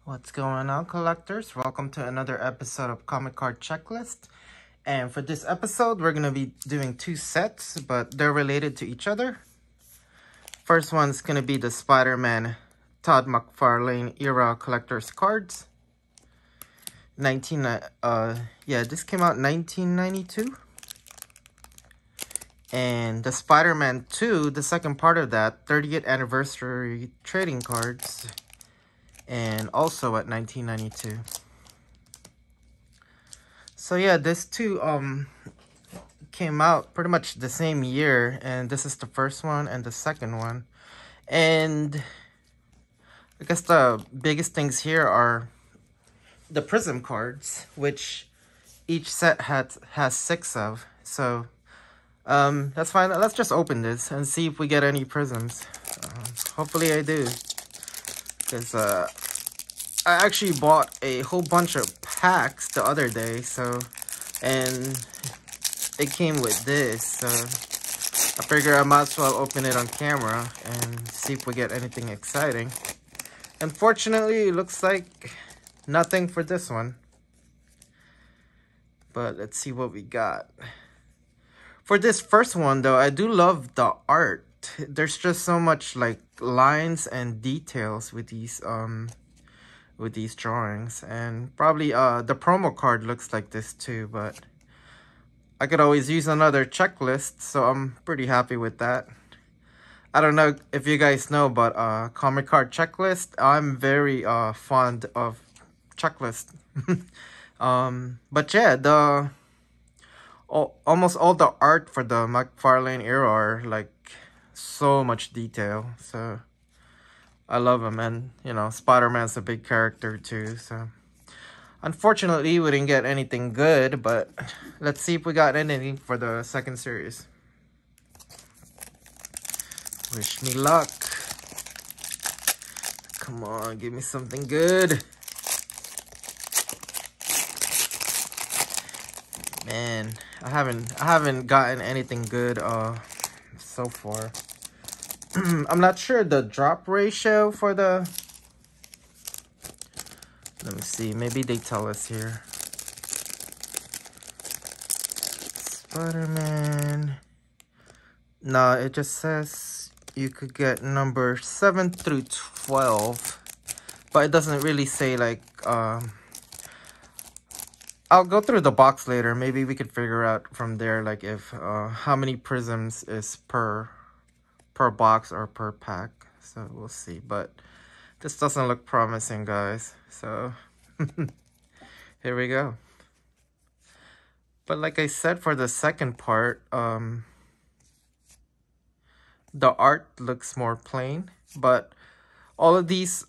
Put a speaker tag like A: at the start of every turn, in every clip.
A: What's going on, collectors? Welcome to another episode of Comic Card Checklist. And for this episode, we're going to be doing two sets, but they're related to each other. First one's going to be the Spider-Man Todd McFarlane era collector's cards. This came out in 1992. And the Spider-Man 2, the second part of that, 30th anniversary trading cards. And also at 1992. So yeah, this two came out pretty much the same year, and this is the first one and the second one. And I guess the biggest things here are the Prism cards, which each set has 6 of. So that's fine. Let's just open this and see if we get any prisms. Hopefully I do. Because I actually bought a whole bunch of packs the other day, and it came with this, so I figure I might as well open it on camera and see if we get anything exciting. Unfortunately, it looks like nothing for this one, but let's see what we got. For this first one though, I do love the art. There's just so much like lines and details with these drawings, and probably the promo card looks like this too, but I could always use another checklist, so I'm pretty happy with that. I don't know if you guys know, but Comic Card Checklist, I'm very fond of checklist. But yeah, almost all the art for the McFarlane era are like so much detail, so I love him. And you know, Spider-Man's a big character too, so unfortunately we didn't get anything good, but let's see if we got anything for the second series. Wish me luck. Come on, give me something good. Man, I haven't gotten anything good so far. I'm not sure the drop ratio for the... Let me see, maybe they tell us here. Spider-Man. No, it just says you could get number 7 through 12. But it doesn't really say like... I'll go through the box later. Maybe we could figure out from there like if how many prisms is per box or per pack. So we'll see. But this doesn't look promising, guys. So here we go. But like I said, for the second part, the art looks more plain. But all of these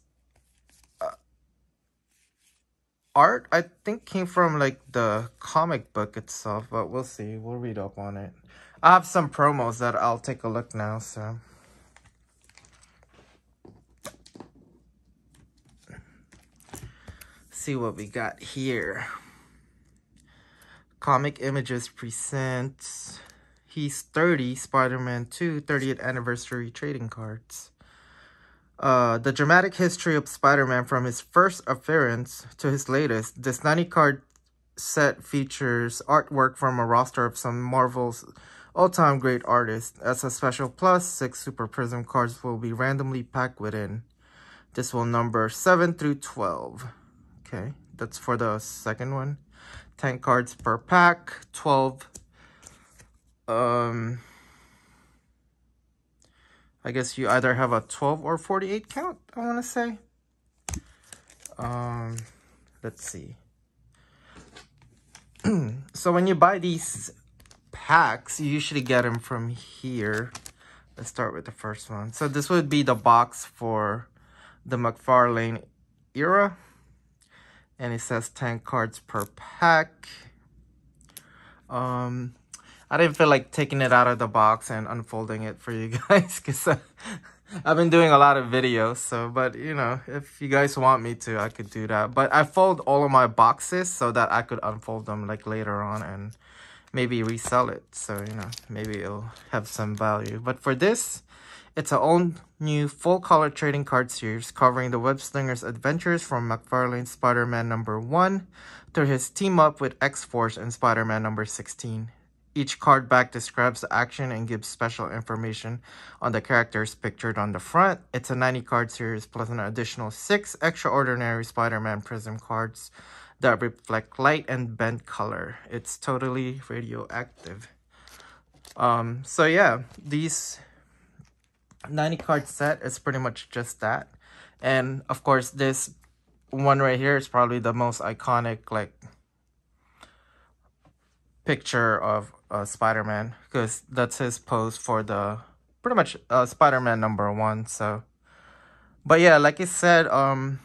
A: art, I think, came from like the comic book itself. But we'll see. We'll read up on it. I have some promos that I'll take a look now. So see what we got here. Comic Images presents He's 30 Spider-Man 2 30th anniversary trading cards. The dramatic history of Spider-Man from his first appearance to his latest. This 90 card set features artwork from a roster of some Marvel's all-time great artists. As a special plus, 6 Super Prism cards will be randomly packed within. This will number 7 through 12. Okay, that's for the second one. 10 cards per pack, 12. I guess you either have a 12 or 48 count, I want to say. Let's see. So when you buy these packs, you usually get them from here. Let's start with the first one. So this would be the box for the McFarlane era. And it says 10 cards per pack. I didn't feel like taking it out of the box and unfolding it for you guys, because I've been doing a lot of videos. So, but you know, if you guys want me to, I could do that. But I fold all of my boxes so that I could unfold them like later on and maybe resell it. So, you know, maybe it'll have some value. But for this, It's a own new full-color trading card series covering the web-slinger's adventures from McFarlane's Spider-Man #1 through his team-up with X-Force and Spider-Man #16. Each card back describes the action and gives special information on the characters pictured on the front. It's a 90-card series plus an additional 6 extraordinary Spider-Man Prism cards that reflect light and bend color. It's totally radioactive. So yeah, these 90-card set is pretty much just that. And of course, this one right here is probably the most iconic, like, picture of Spider-Man, because that's his pose for the pretty much Spider-Man #1. So, but yeah, like I said, #1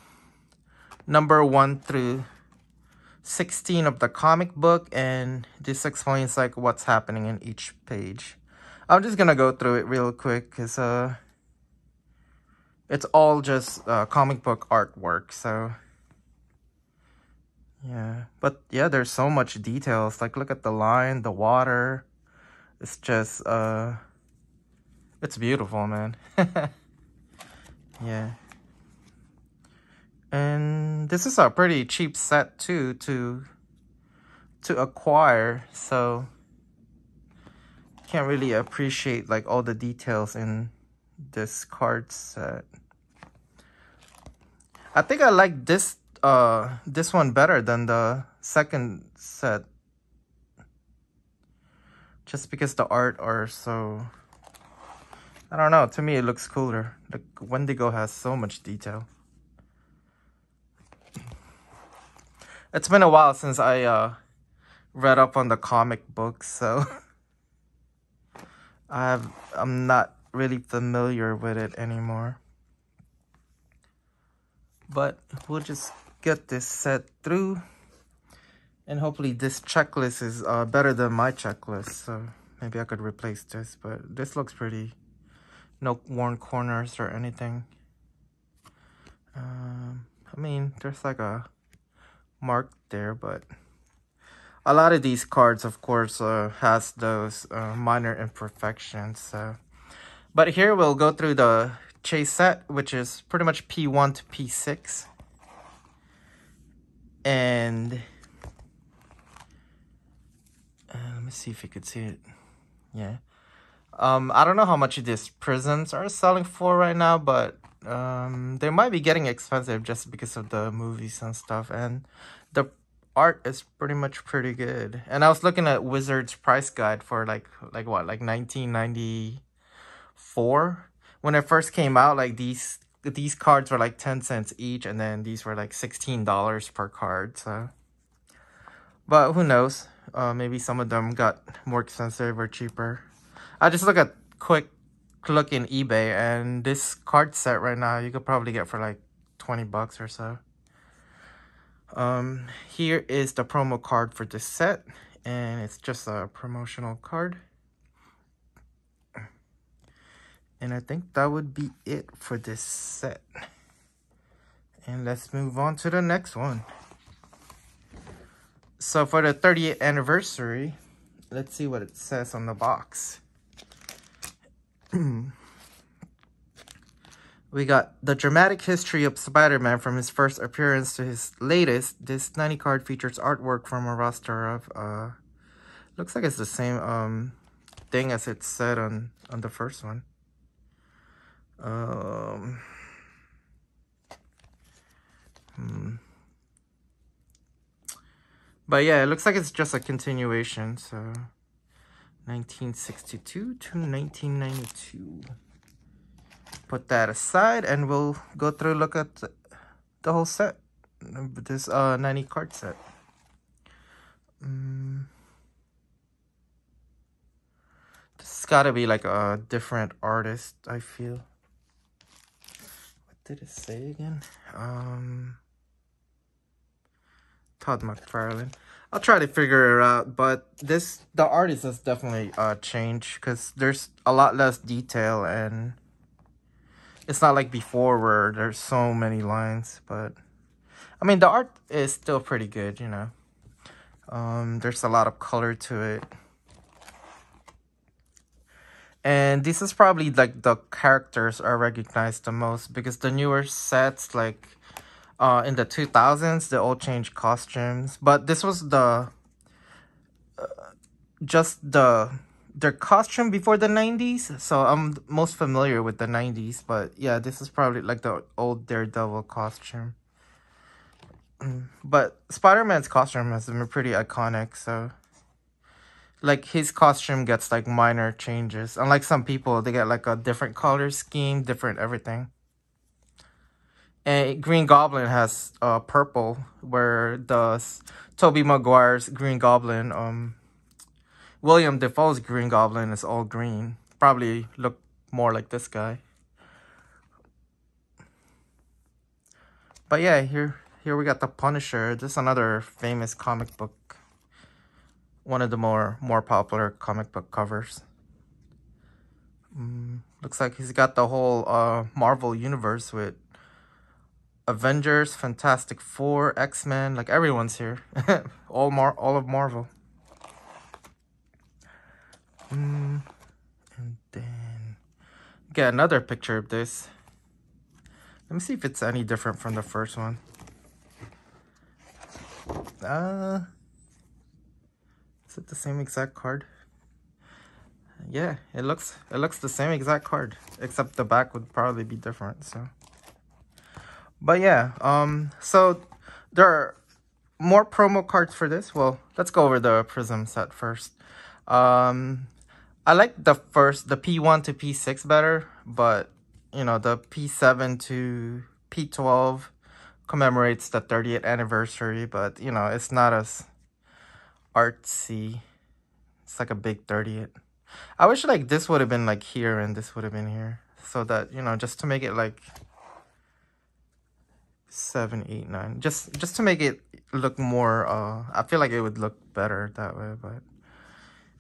A: through 16 of the comic book, and this explains like what's happening in each page. I'm just gonna go through it real quick because it's all just comic book artwork. So yeah, but yeah, there's so much details. Like, look at the line, the water. It's just it's beautiful, man. Yeah. And this is a pretty cheap set too to acquire, so can't really appreciate like all the details in this card set. I think I like this one better than the second set, just because the art are so, I don't know, to me it looks cooler. Like, Wendigo has so much detail. It's been a while since I read up on the comic books, so I'm not really familiar with it anymore. But we'll just get this set through, and hopefully this checklist is better than my checklist, so maybe I could replace this. But this looks pretty, no worn corners or anything. I mean, there's like a mark there, but a lot of these cards, of course, has those minor imperfections. So, but here we'll go through the chase set, which is pretty much P1 to P6, and let me see if you could see it. Yeah, I don't know how much these prisms are selling for right now, but they might be getting expensive just because of the movies and stuff, and the art is pretty much pretty good. And I was looking at Wizard's price guide for like what, like 1994 when it first came out. Like these cards were like 10 cents each, and then these were like $16 per card. So, but who knows, maybe some of them got more expensive or cheaper. I just quick look in eBay, and this card set right now you could probably get for like 20 bucks or so. Here is the promo card for this set, and it's just a promotional card. And I think that would be it for this set. And let's move on to the next one. So for the 30th anniversary, let's see what it says on the box. We got the dramatic history of Spider-Man from his first appearance to his latest. This 90 card features artwork from a roster of looks like it's the same thing as it said on the first one. But yeah, it looks like it's just a continuation. So 1962 to 1992. Put that aside, and we'll go through, look at the whole set, this 90 card set. This has got to be like a different artist, I feel. What did it say again? Todd McFarlane. I'll try to figure it out, but the artist has definitely changed, because there's a lot less detail, and it's not like before where there's so many lines. But I mean, the art is still pretty good, you know. There's a lot of color to it. And this is probably like the characters are recognized the most, because the newer sets, like in the 2000s, they all changed costumes. But this was just their costume before the 90s, so I'm most familiar with the 90s. But yeah, this is probably like the old Daredevil costume. But Spider-Man's costume has been pretty iconic, so like his costume gets like minor changes. Unlike some people, they get like a different color scheme, different everything. And Green Goblin has purple, where the Tobey Maguire's Green Goblin, William Defoe's Green Goblin is all green. Probably look more like this guy. But yeah, here we got the Punisher. This is another famous comic book. One of the more popular comic book covers. Looks like he's got the whole Marvel universe with Avengers, Fantastic Four, X-Men. Like everyone's here. all of Marvel. And then get another picture of this. Let me see if it's any different from the first one. Is it the same exact card? Yeah, it looks the same exact card, except the back would probably be different. So, but yeah, so there are more promo cards for this. Well, let's go over the Prism set first. I like the P1 to P6 better, but you know, the P7 to P12 commemorates the 30th anniversary, but you know, it's not as artsy. It's like a big 30th. I wish like this would have been like here and this would have been here, so that, you know, just to make it like 7, 8, 9, just to make it look more I feel like it would look better that way. But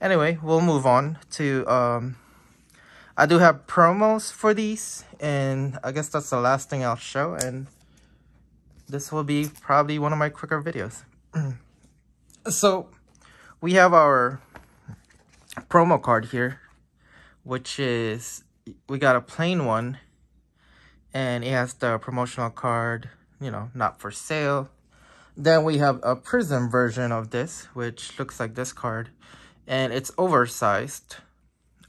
A: anyway, we'll move on to I do have promos for these, and I guess that's the last thing I'll show, and this will be probably one of my quicker videos. So we have our promo card here, which is, we got a plain one, and it has the promotional card, you know, not for sale. Then we have a Prism version of this, which looks like this card, and it's oversized,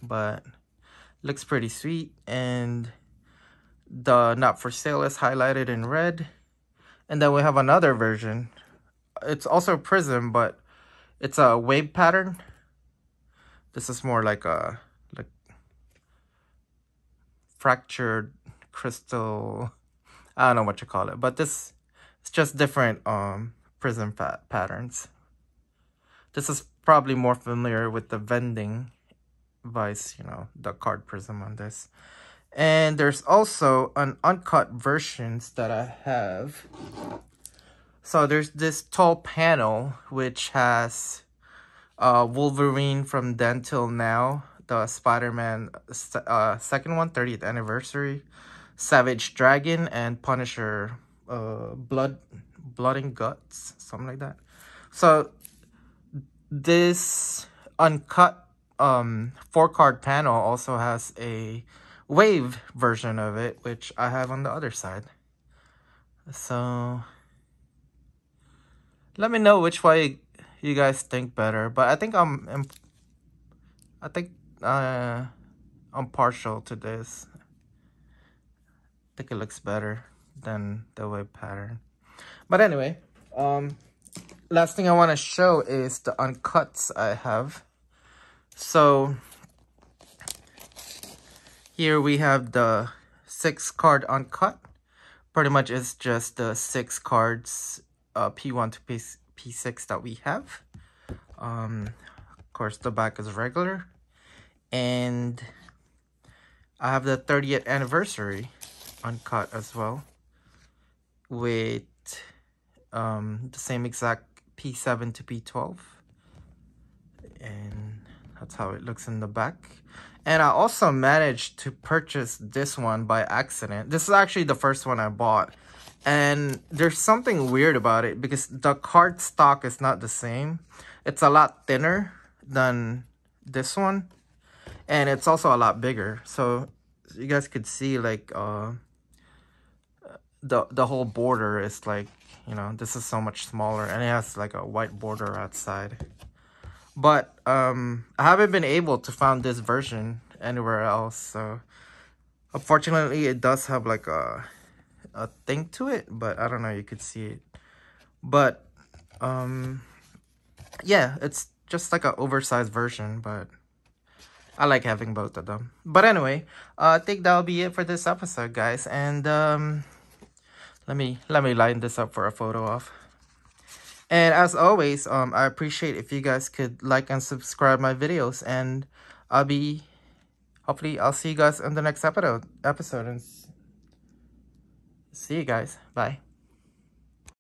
A: but looks pretty sweet. And the not for sale is highlighted in red. And then we have another version. It's also Prism, but it's a wave pattern. This is more like a fractured crystal. I don't know what you call it, but this, it's just different prism patterns. This is probably more familiar with the vending vice, you know, the card prism on this. And there's also an uncut versions that I have. So there's this tall panel which has Wolverine from Then Till Now, the Spider-Man second one, 30th anniversary, Savage Dragon, and Punisher Blood and Guts, something like that. So this uncut 4-card panel also has a wave version of it, which I have on the other side. So let me know which way you guys think better, but I think I'm partial to this. I think it looks better than the wave pattern. But anyway, last thing I want to show is the uncuts I have. So here we have the 6-card uncut. Pretty much it's just the 6 cards, P1 to P6 that we have. Of course, the back is regular. And I have the 30th anniversary uncut as well, with the same exact P7 to P12. And that's how it looks in the back. And I also managed to purchase this one by accident. This is actually the first one I bought. And there's something weird about it, because the card stock is not the same. It's a lot thinner than this one. and it's also a lot bigger. So you guys could see like the whole border is like, you know, this is so much smaller, and it has like a white border outside. But I haven't been able to find this version anywhere else, so unfortunately it does have like a thing to it, but I don't know, you could see it. But yeah, it's just like an oversized version, but I like having both of them. But anyway, I think that'll be it for this episode, guys. And let me line this up for a photo off. And as always, I appreciate if you guys could like and subscribe my videos, and hopefully I'll see you guys in the next episode, and see you guys. Bye.